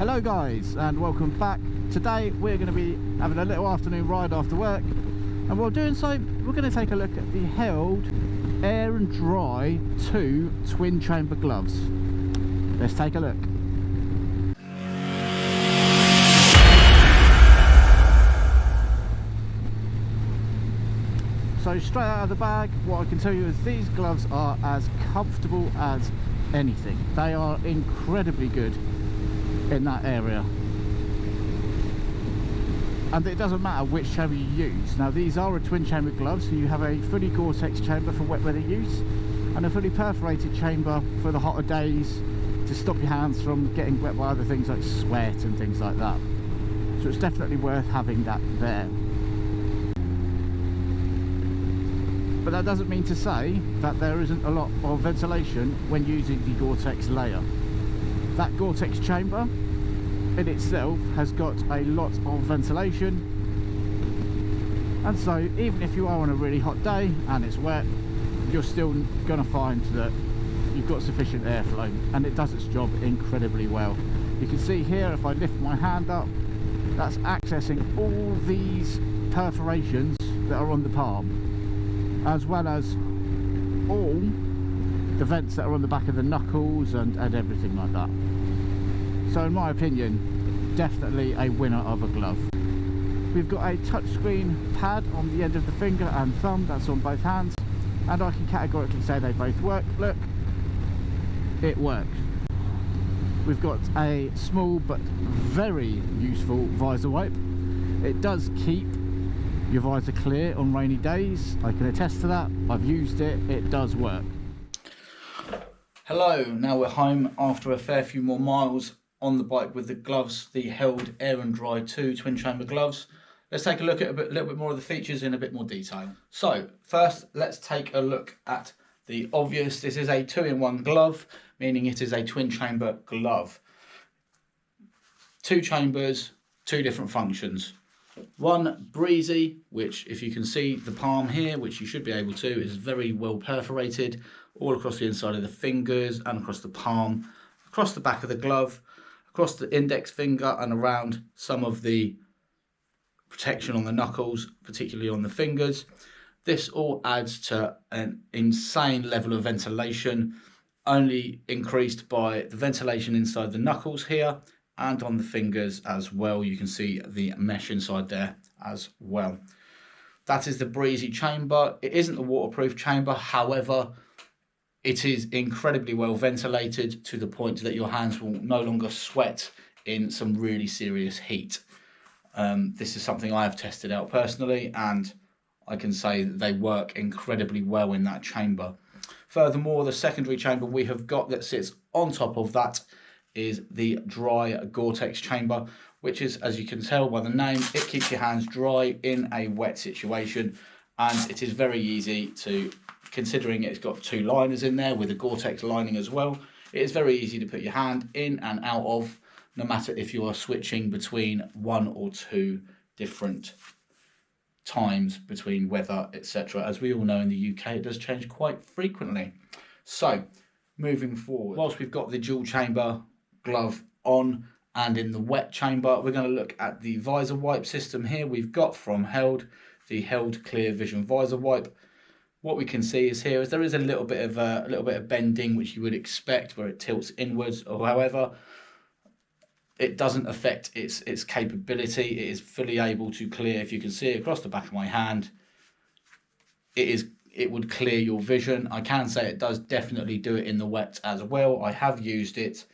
Hello guys, and welcome back. Today we're going to be having a little afternoon ride after work, and while doing so we're going to take a look at the Held Air and Dry 2 twin chamber gloves. Let's take a look. So straight out of the bag, what I can tell you is these gloves are as comfortable as anything. They are incredibly good in that area, and it doesn't matter which chamber you use. Now these are a twin chamber glove, so you have a fully Gore-Tex chamber for wet weather use and a fully perforated chamber for the hotter days to stop your hands from getting wet by other things like sweat and things like that. So it's definitely worth having that there. But that doesn't mean to say that there isn't a lot of ventilation when using the Gore-Tex layer. That Gore-Tex chamber in itself has got a lot of ventilation, and so even if you are on a really hot day and it's wet, you're still going to find that you've got sufficient airflow, and it does its job incredibly well. You can see here, if I lift my hand up, that's accessing all these perforations that are on the palm, as well as all the vents that are on the back of the knuckles and everything like that. So in my opinion, definitely a winner of a glove. We've got a touchscreen pad on the end of the finger and thumb, that's on both hands, and I can categorically say they both work. Look, it works. We've got a small but very useful visor wipe. It does keep your visor clear on rainy days. I can attest to that. I've used it. It does work. Hello, now we're home after a fair few more miles on the bike with the gloves, the Held Air and Dry 2 twin chamber gloves. Let's take a look at a little bit more of the features in a bit more detail. So first, let's take a look at the obvious. This is a 2-in-1 glove, meaning it is a twin chamber glove. 2 chambers, 2 different functions. One breezy, which if you can see the palm here, which you should be able to, is very well perforated all across the inside of the fingers and across the palm, across the back of the glove, across the index finger and around some of the protection on the knuckles, particularly on the fingers. This all adds to an insane level of ventilation, only increased by the ventilation inside the knuckles here and on the fingers as well. You can see the mesh inside there as well. That is the breezy chamber. It isn't a waterproof chamber, however, it is incredibly well ventilated to the point that your hands will no longer sweat in some really serious heat. This is something I have tested out personally, and I can say that they work incredibly well in that chamber. Furthermore, the secondary chamber we have got that sits on top of that is the dry Gore-Tex chamber, which is, as you can tell by the name, it keeps your hands dry in a wet situation, and it is very easy to, considering it's got 2 liners in there with a Gore-Tex lining as well, it is very easy to put your hand in and out of, no matter if you are switching between 1 or 2 different times between weather, etc. As we all know, in the UK it does change quite frequently. So moving forward, whilst we've got the dual chamber glove on and in the wet chamber, we're going to look at the visor wipe system here. We've got from Held the Held Clear Vision visor wipe. What we can see is here is there is a little bit of bending, which you would expect where it tilts inwards, or however, it doesn't affect its capability. It is fully able to clear. If you can see it across the back of my hand, it would clear your vision. I can say it does definitely do it in the wet as well. I have used it.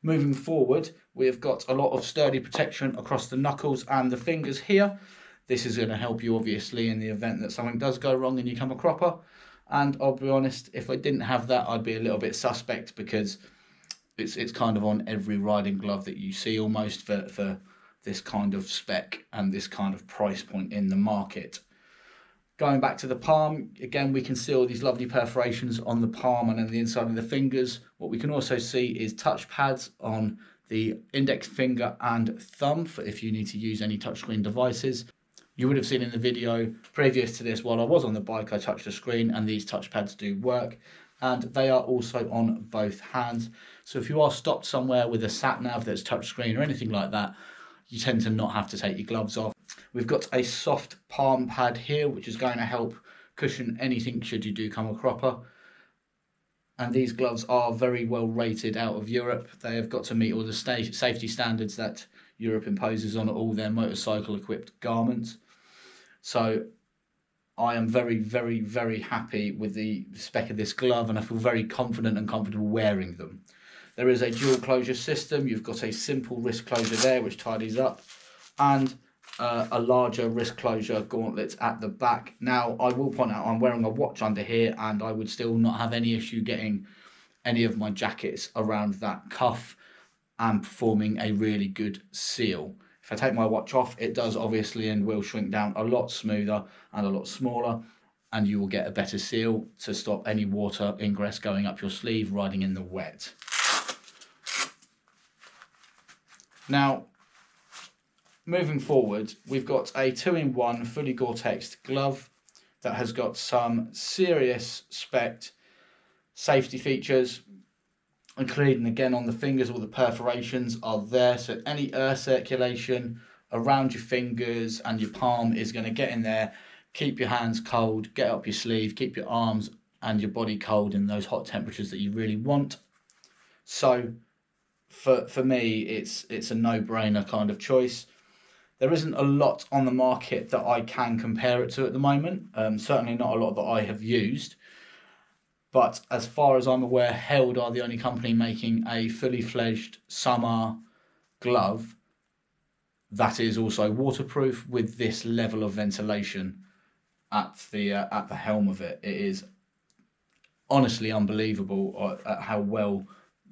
Moving forward, we've got a lot of sturdy protection across the knuckles and the fingers here. This is going to help you obviously in the event that something does go wrong and you come a cropper. And I'll be honest, if I didn't have that, I'd be a little bit suspect, because it's kind of on every riding glove that you see almost for this kind of spec and this kind of price point in the market. Going back to the palm, again, we can see all these lovely perforations on the palm and on the inside of the fingers. What we can also see is touch pads on the index finger and thumb for if you need to use any touchscreen devices. You would have seen in the video previous to this, while I was on the bike, I touched the screen and these touch pads do work, and they are also on both hands. So if you are stopped somewhere with a sat nav that's touchscreen or anything like that, you tend to not have to take your gloves off. We've got a soft palm pad here, which is going to help cushion anything should you do come a cropper. And these gloves are very well rated out of Europe. They have got to meet all the safety standards that Europe imposes on all their motorcycle equipped garments. So I am very, very, very happy with the spec of this glove, and I feel very confident and comfortable wearing them. There is a dual closure system. You've got a simple wrist closure there, which tidies up, and a larger wrist closure gauntlet at the back. Now, I will point out I'm wearing a watch under here, and I would still not have any issue getting any of my jackets around that cuff and performing a really good seal. If I take my watch off, it does obviously and will shrink down a lot smoother and a lot smaller, and you will get a better seal to stop any water ingress going up your sleeve riding in the wet. Now, moving forward, we've got a 2-in-1 fully Gore-Tex glove that has got some serious spec safety features, including again on the fingers, all the perforations are there, so any air circulation around your fingers and your palm is going to get in there, keep your hands cold, get up your sleeve, keep your arms and your body cold in those hot temperatures that you really want. So for me, it's a no-brainer kind of choice. There isn't a lot on the market that I can compare it to at the moment, certainly not a lot that I have used. But as far as I'm aware, Held are the only company making a fully fledged summer glove that is also waterproof with this level of ventilation at the helm of it. It is honestly unbelievable at how well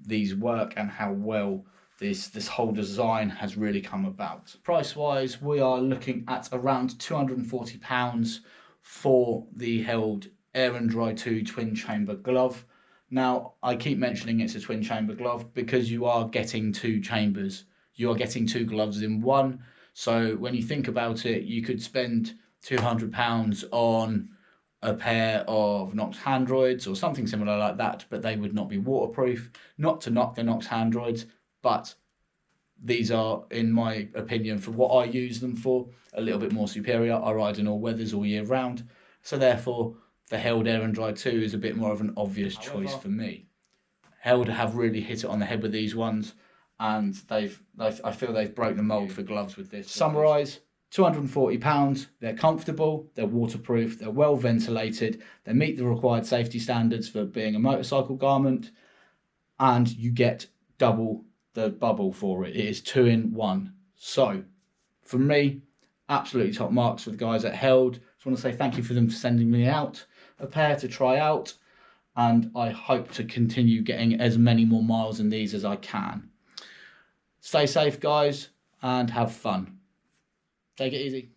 these work and how well this whole design has really come about. Price wise, we are looking at around £240 for the Held Air and Dry 2 twin chamber glove. Now, I keep mentioning it's a twin chamber glove because you are getting two chambers. You are getting two gloves in one. So when you think about it, you could spend £200 on a pair of Nox Handroids or something similar like that, but they would not be waterproof. Not to knock the Nox Handroids, but these are, in my opinion, for what I use them for, a little bit more superior. I ride in all weathers all year round, so therefore the Held Air and Dry 2 is a bit more of an obvious choice for me. Held have really hit it on the head with these ones, and I feel they've broke the mould for gloves with this. Summarise, £240, they're comfortable, they're waterproof, they're well ventilated, they meet the required safety standards for being a motorcycle garment, and you get double the bubble for it. It is 2-in-1. So, for me, absolutely top marks for the guys at Held. Just want to say thank you for them for sending me out a pair to try out, and I hope to continue getting as many more miles in these as I can. Stay safe, guys, and have fun. Take it easy.